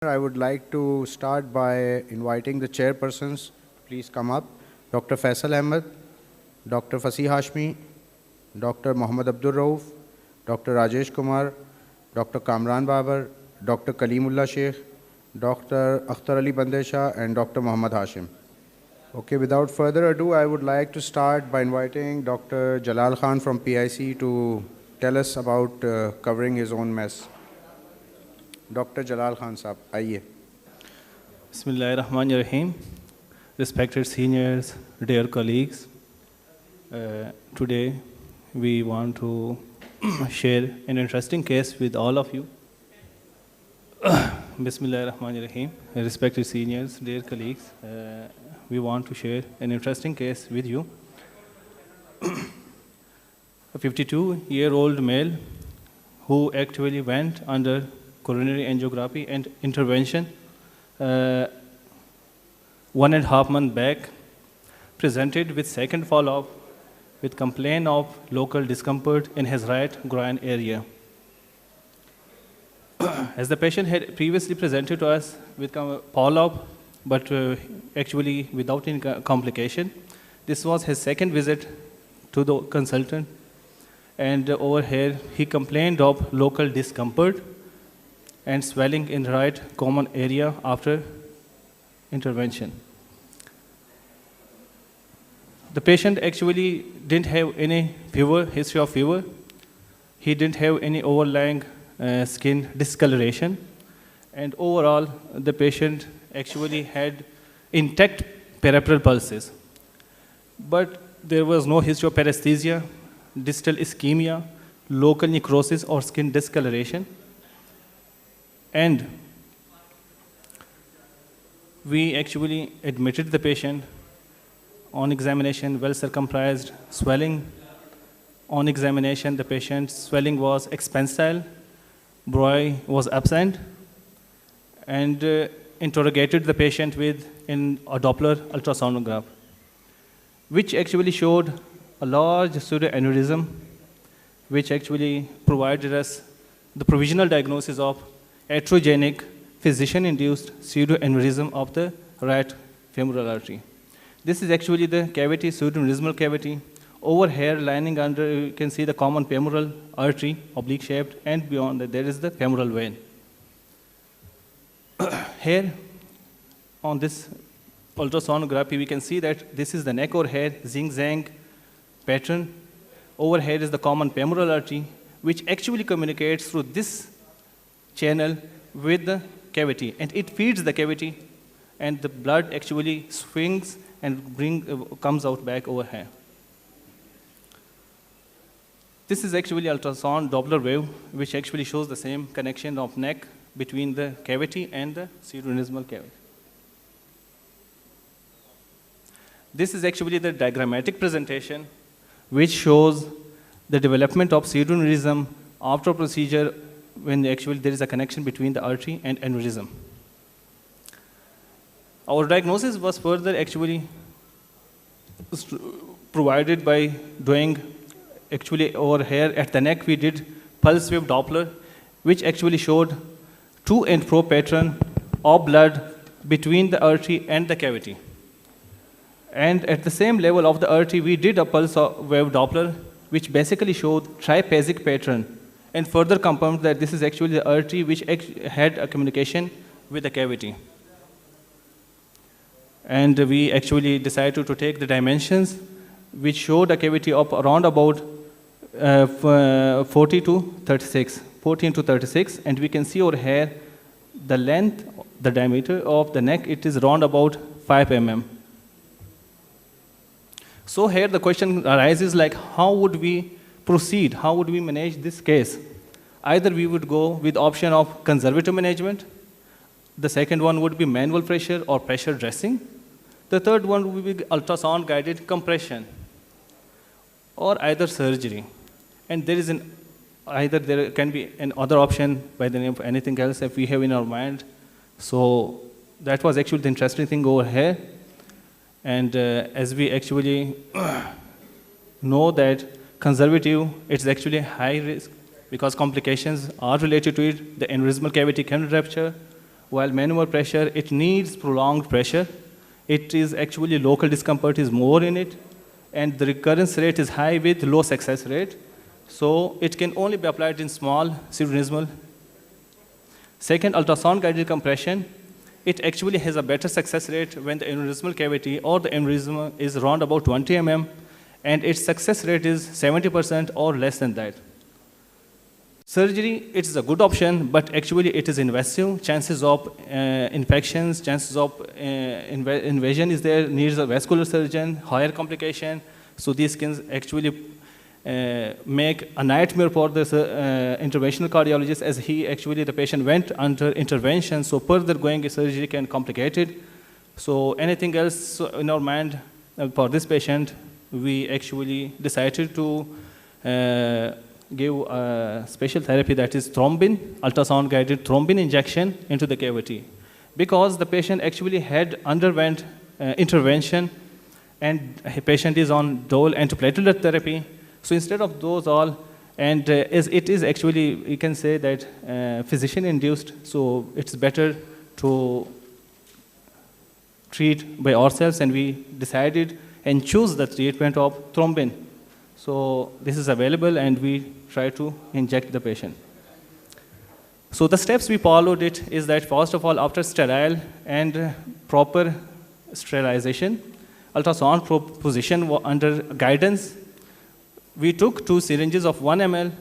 I would like to start by inviting the chairpersons to please come up. Dr. Faisal Ahmed, Dr. Fasih Hashmi, Dr. Muhammad Abdur Rauf, Dr. Rajesh Kumar, Dr. Kamran Babar, Dr. Kalimullah Sheikh, Dr. Akhtar Ali Bandesha, and Dr. Muhammad Hashim. Okay, without further ado, I would like to start by inviting Dr. Jalal Khan from PIC to tell us about covering his own mess. Dr. Jalal Khan Saab, आइए. Bismillahirrahmanirrahim. Respected seniors, dear colleagues, today we want to share an interesting case with all of you. Bismillahirrahmanirrahim. Respected seniors, dear colleagues, we want to share an interesting case with you. A 52-year-old male who actually went under coronary angiography and intervention 1.5 months back, presented with second follow-up with complaint of local discomfort in his right groin area. As the patient had previously presented to us with follow-up, but actually without any complication, this was his second visit to the consultant, and over here he complained of local discomfort and swelling in the right common area after intervention. The patient actually didn't have any fever, history of fever. He didn't have any overlying skin discoloration. And overall, the patient actually had intact peripheral pulses. But there was no history of paresthesia, distal ischemia, local necrosis, or skin discoloration. And we actually admitted the patient on examination, well circumcised, swelling. On examination, the patient's swelling was expansile, broy was absent, and interrogated the patient with a Doppler ultrasonograph, which actually showed a large pseudoaneurysm, which actually provided us the provisional diagnosis of iatrogenic physician-induced pseudoaneurysm of the right femoral artery. This is actually the cavity, pseudoaneurysmal cavity. Over here, lining under, you can see the common femoral artery, oblique-shaped, and beyond that, there is the femoral vein. Here, on this ultrasonography, we can see that this is the neck over here, zigzag pattern. Over here is the common femoral artery, which actually communicates through this channel with the cavity, and it feeds the cavity, and the blood actually swings and comes out back over here. This is actually ultrasound Doppler wave, which actually shows the same connection of neck between the cavity and the pseudoaneurysmal cavity. This is actually the diagrammatic presentation, which shows the development of pseudoaneurysm after procedure when actually there is a connection between the artery and aneurysm. Our diagnosis was further actually provided by doing actually over here at the neck we did pulse wave Doppler, which actually showed to and fro pattern of blood between the artery and the cavity. And at the same level of the artery we did a pulse wave Doppler, which basically showed triphasic pattern, and further confirmed that this is actually the artery which had a communication with the cavity. And we actually decided to take the dimensions, which showed a cavity of around about 14 to 36, and we can see over here the length, the diameter of the neck, it is around about 5 mm. So here the question arises like, how would we proceed? How would we manage this case? Either we would go with option of conservative management. The second one would be manual pressure or pressure dressing. The third one would be ultrasound-guided compression, or either surgery. And there can be another option by the name of anything else if we have in our mind. So that was actually the interesting thing over here. And as we actually know that conservative, it's actually high risk because complications are related to it. The aneurysmal cavity can rupture, while manual pressure, it needs prolonged pressure. It is actually local discomfort is more in it, and the recurrence rate is high with low success rate. So it can only be applied in small pseudoaneurysmal. Second, ultrasound-guided compression. It actually has a better success rate when the aneurysmal cavity or the aneurysm is around about 20 mm, and its success rate is 70% or less than that. Surgery, it is a good option, but actually it is invasive. Chances of infections, chances of invasion is there, needs a vascular surgeon, higher complication. So these can actually make a nightmare for the interventional cardiologist, as the patient went under intervention, so further going surgery can complicate it. So anything else in our mind for this patient, we actually decided to give a special therapy, that is thrombin, ultrasound-guided thrombin injection into the cavity. Because the patient actually had underwent intervention, and the patient is on dual antiplatelet therapy. So instead of those all, and it is actually, you can say that physician-induced, so it's better to treat by ourselves, and we decided and choose the treatment of thrombin. So this is available, and we try to inject the patient. So the steps we followed it is that, first of all, after sterile and proper sterilization, ultrasound position under guidance, we took 2 syringes of 1 ml.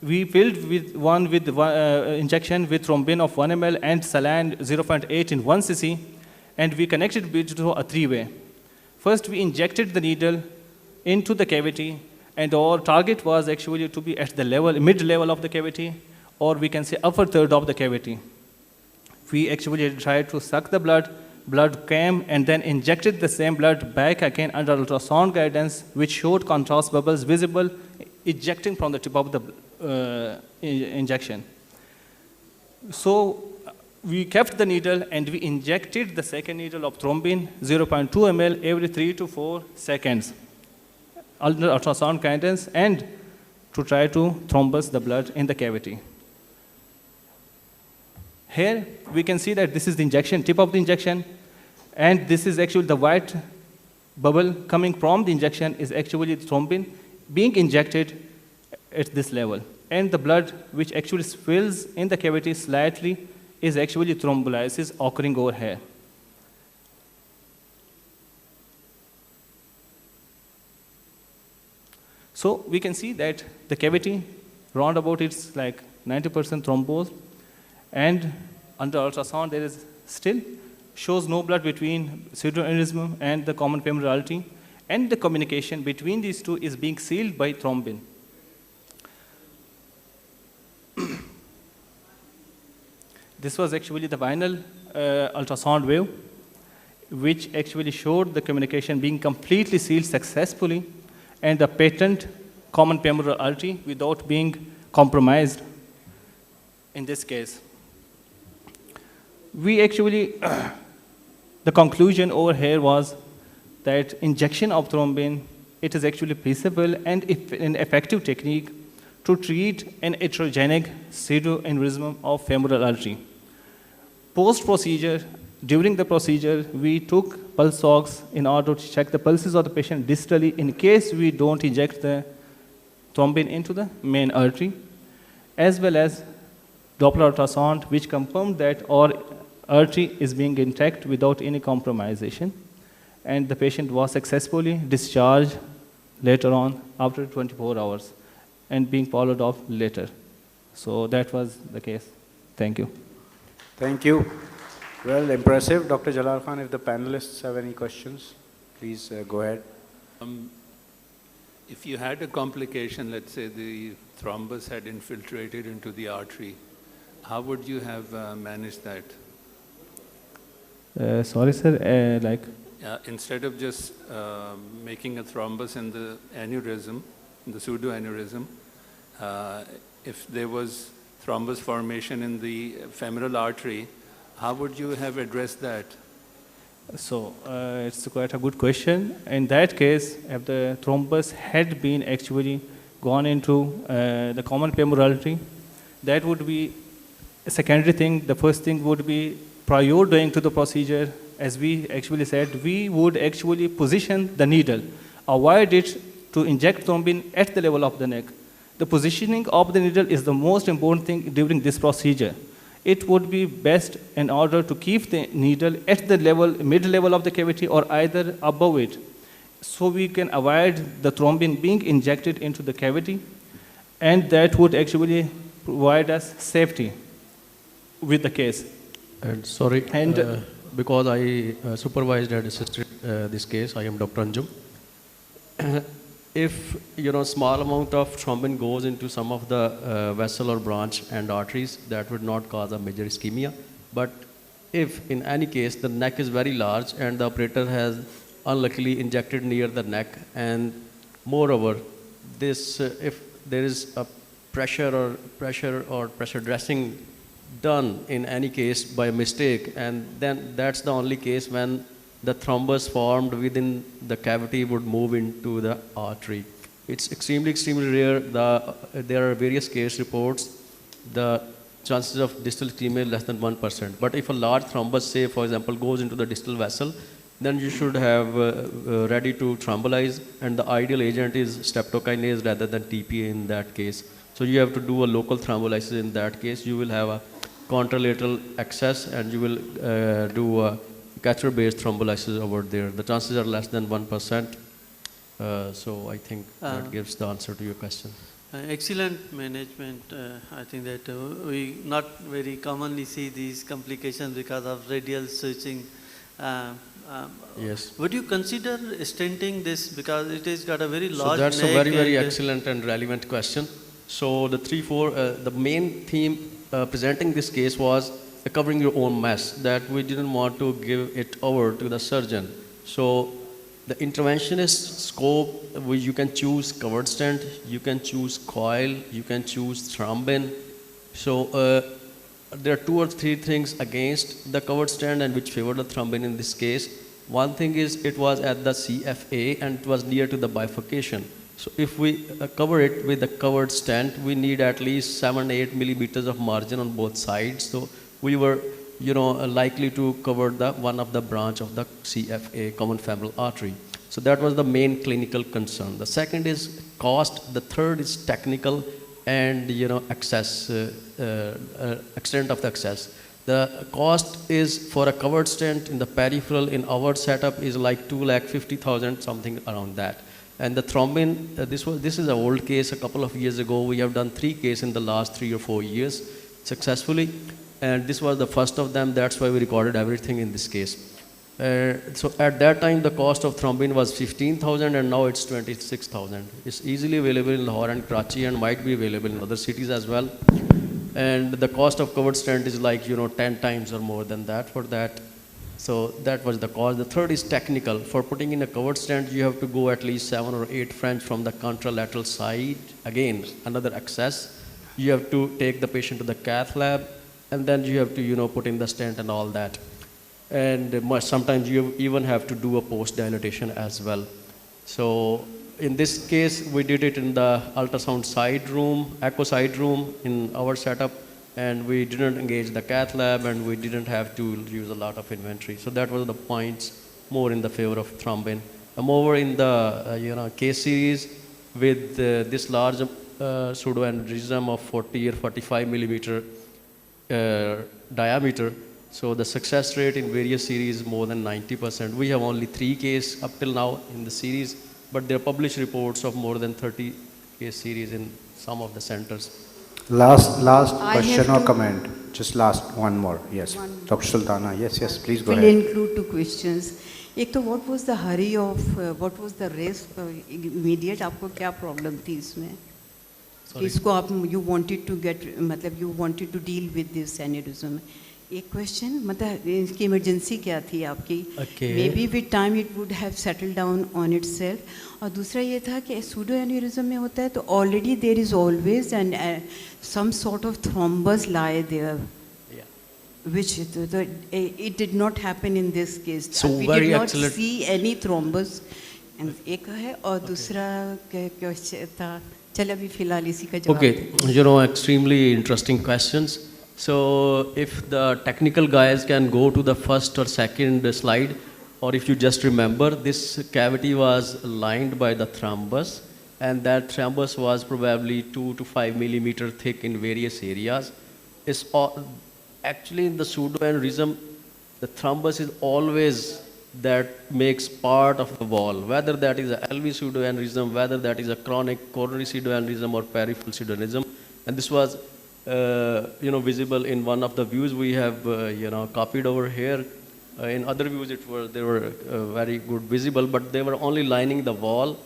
We filled one with injection with thrombin of 1 ml and saline 0.8 in 1 cc, and we connected it to a 3-way. First, we injected the needle into the cavity, and our target was actually to be at the level, mid-level of the cavity, or we can say upper third of the cavity. We actually tried to suck the blood came, and then injected the same blood back again under ultrasound guidance, which showed contrast bubbles visible ejecting from the tip of the injection. So we kept the needle, and we injected the second needle of thrombin, 0.2 ml, every 3 to 4 seconds under ultrasound guidance, and to try to thrombus the blood in the cavity. Here we can see that this is the injection, tip of the injection, and this is actually the white bubble coming from the injection is actually thrombin being injected at this level. And the blood which actually fills in the cavity slightly is actually thrombolysis occurring over here. So we can see that the cavity, round about it's like 90% thrombosed, and under ultrasound there is still shows no blood between pseudoaneurysm and the common femoral artery, and the communication between these two is being sealed by thrombin. This was actually the final ultrasound wave, which actually showed the communication being completely sealed successfully, and the patent common femoral artery without being compromised in this case. We actually, the conclusion over here was that injection of thrombin, it is actually feasible and an effective technique to treat an heterogenic pseudoaneurysm of femoral artery. Post-procedure, during the procedure, we took pulse ox in order to check the pulses of the patient distally in case we don't inject the thrombin into the main artery, as well as Doppler ultrasound, which confirmed that our artery is being intact without any compromisation, and the patient was successfully discharged later on after 24 hours and being followed up later. So that was the case. Thank you. Thank you. Well, impressive. Dr. Jalal Khan, if the panelists have any questions, please go ahead. If you had a complication, let's say the thrombus had infiltrated into the artery, how would you have managed that? Sorry, sir, Instead of just making a thrombus in the aneurysm, the pseudoaneurysm, if there was thrombus formation in the femoral artery, how would you have addressed that? So it's quite a good question. In that case, if the thrombus had been actually gone into the common femoral artery, that would be A secondary thing, the first thing would be prior doing to the procedure, as we actually said, we would actually position the needle, avoid it to inject thrombin at the level of the neck. The positioning of the needle is the most important thing during this procedure. It would be best in order to keep the needle at the level, mid-level of the cavity or either above it, so we can avoid the thrombin being injected into the cavity, and that would actually provide us safety with the case. And sorry, And because I supervised and assisted this case, I am Dr. Anjum. If small amount of thrombin goes into some of the vessel or branch and arteries, that would not cause a major ischemia. But if in any case the neck is very large and the operator has unluckily injected near the neck, and moreover, this if there is a pressure dressing done in any case by mistake, and then that's the only case when the thrombus formed within the cavity would move into the artery. It's extremely rare. There are various case reports. The chances of distal ischemia is less than 1%. But if a large thrombus, say for example, goes into the distal vessel, then you should have ready to thrombolize, and the ideal agent is streptokinase rather than TPA in that case. So you have to do a local thrombolysis in that case. You will have a contralateral access, and you will do a catheter-based thrombolysis over there. The chances are less than 1%. So I think that gives the answer to your question. Excellent management. I think that we not very commonly see these complications because of radial switching. Yes. Would you consider stenting this, because it has got a very large So that's neck a very and excellent and relevant question. So the main theme presenting this case was covering your own mess, that we didn't want to give it over to the surgeon. So the interventionist scope, you can choose covered stent, you can choose coil, you can choose thrombin. So there are 2 or 3 things against the covered stent and which favor the thrombin in this case. One thing is it was at the CFA and it was near to the bifurcation. So if we cover it with the covered stent, we need at least 7-8 millimeters of margin on both sides. So we were likely to cover one of the branch of the CFA, common femoral artery. So that was the main clinical concern. The second is cost. The third is technical and access, extent of the access. The cost is for a covered stent in the peripheral in our setup is like 2,50,000, something around that. And the thrombin, this is an old case. A couple of years ago, we have done 3 cases in the last 3 or 4 years successfully. And this was the first of them. That's why we recorded everything in this case. So at that time, the cost of thrombin was 15,000, and now it's 26,000. It's easily available in Lahore and Karachi, and might be available in other cities as well. And the cost of covered stent is like 10 times or more than that for that. So that was the cost. The third is technical. For putting in a covered stent, you have to go at least 7 or 8 French from the contralateral side. Again, another access. You have to take the patient to the cath lab, and then you have to put in the stent and all that. And sometimes you even have to do a post dilatation as well. So in this case, we did it in the ultrasound side room, echo side room in our setup, and we didn't engage the cath lab, and we didn't have to use a lot of inventory. So that was the points more in the favor of thrombin. Moreover, in the case series with this large pseudoaneurysm of 40 or 45 millimeter diameter, so the success rate in various series is more than 90%. We have only 3 cases up till now in the series, but there are published reports of more than 30 case series in some of the centers. Last question or comment? Just last one more. Yes, Dr. Sultana. Yes, please go ahead. Will include 2 questions. एक तो what was the hurry of, what was the risk, immediate आपको क्या problem थी इसमें? इसको आप you wanted to get, मतलब you wanted to deal with this aneurysm. एक question, मतलब इसकी emergency क्या थी आपकी? Maybe with time it would have settled down on itself. और दूसरा ये था कि pseudoaneurysm में होता है तो already there is always some sort of thrombus lie there. Which it did not happen in this case. So we very did not excellent. see any thrombus. And एक है और दूसरा question था. चल अभी फिलहाल इसी का जवाब Okay, extremely interesting questions. So if the technical guys can go to the first or second slide, or if you just remember, this cavity was lined by the thrombus, and that thrombus was probably 2 to 5 millimeter thick in various areas. Actually, in the pseudoaneurysm, the thrombus is always that makes part of the wall, whether that is a LV pseudoaneurysm, whether that is a chronic coronary pseudoaneurysm or peripheral pseudoaneurysm. And this was visible in one of the views we have copied over here. In other views, they were very good visible, but they were only lining the wall.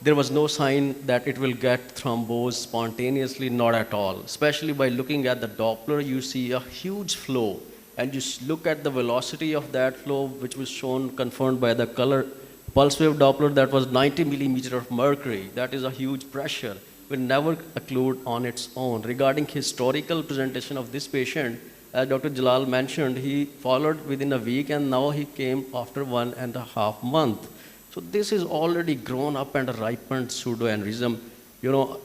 There was no sign that it will get thrombosed spontaneously, not at all. Especially by looking at the Doppler, you see a huge flow. And you look at the velocity of that flow, which was shown, confirmed by the color pulse wave Doppler, that was 90 millimeter of mercury. That is a huge pressure. Will never occlude on its own. Regarding historical presentation of this patient, as Dr. Jalal mentioned, he followed within a week, and now he came after 1.5 months. So this is already grown up and ripened pseudoaneurysm.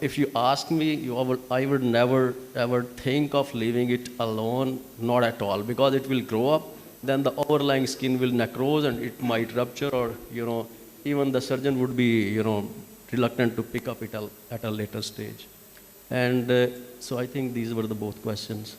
If you ask me, I would never ever think of leaving it alone, not at all, because it will grow up, then the overlying skin will necrose and it might rupture, or even the surgeon would be reluctant to pick up it at a later stage. And so I think these were the both questions.